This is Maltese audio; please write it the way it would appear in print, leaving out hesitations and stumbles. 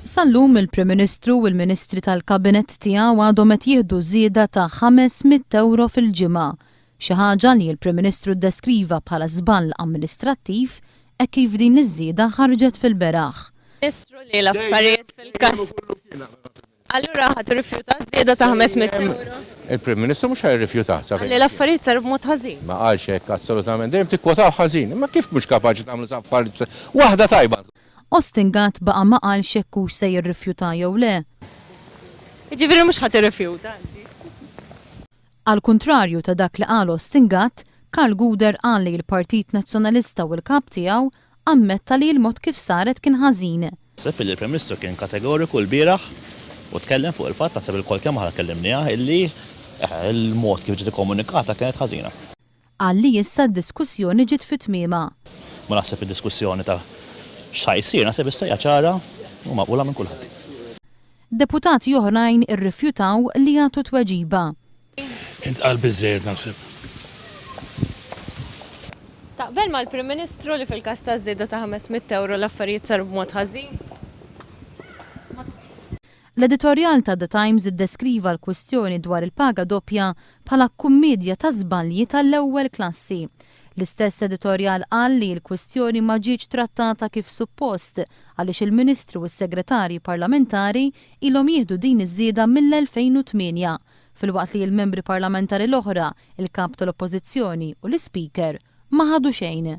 Sallum il-Prim Ministru u l-Ministri tal-Kabinett tiegħu għadhom qed jieħdu żieda ta' 500 euro fil-ġimgħa, xi ħaġa li l-Prim Ministru ddeskriva bħala żball amministrattiv hekk kif din iż-żieda ħarġet fil-beraħ. Ministru li l-affarijiet fil-każ. Allura ħadd irrifjuta żieda ta' 500 euro. Il-Prim Ministru mhux ħajrrifjuta. Li l-affarijiet saru b'mod ħażin. Ma qalx hekk assolutament, dejjem tikkwotaw ħażin, imma kif mhux kapaċi tagħmlu affarijiet waħda tajba. Ostingat baqa' ma qalx hekk hux se jirrifjuta jew le. Jiġifieri mhux ħadd irrifjuta. Għal kuntrarju ta' dak li qal Ostingat, Karl Guder qal li l-Partit Nazzjonalista u l-kap tiegħu ammetta li l-mod kif saret kien ħażin. Naħseb li l-Prim Ministru kien kategoriku l-bieraħ u tkellem fuq il-fatt naħseb il-kol kemm aħna kellimniha illi l-mod kif ġiet ikkomunikata kienet ħażina. Qal li issa d-diskussjoni ġiet fit-tmiema. Ma naħseb id-diskussjoni ta' x'ħajsir naħseb istajja ċara u maqbula minn kulħadd. Deputati oħrajn irrifjutaw li jagħtu tweġiba. Intqal biżżejjed naħseb. Taqbel mal-Prim Ministru li fil-każ ta' żieda ta' 500 euro l-affarijiet saru b'mod ħażin? L-editorjal ta' The Times iddeskriva l-kwestjoni dwar il-paga doppja bħala kummedja ta' żbalji tal-ewwel klassi. L-istess editorjal qal li l-kwestjoni ma ġietx trattata kif suppost għaliex il-Ministru u s-Segretarji Parlamentari ilhom jieħdu din iż-żieda mill-2008 filwaqt li l-membri parlamentari l-oħra, il-kap tal-Oppożizzjoni u l-Speaker ma ħadu xejn.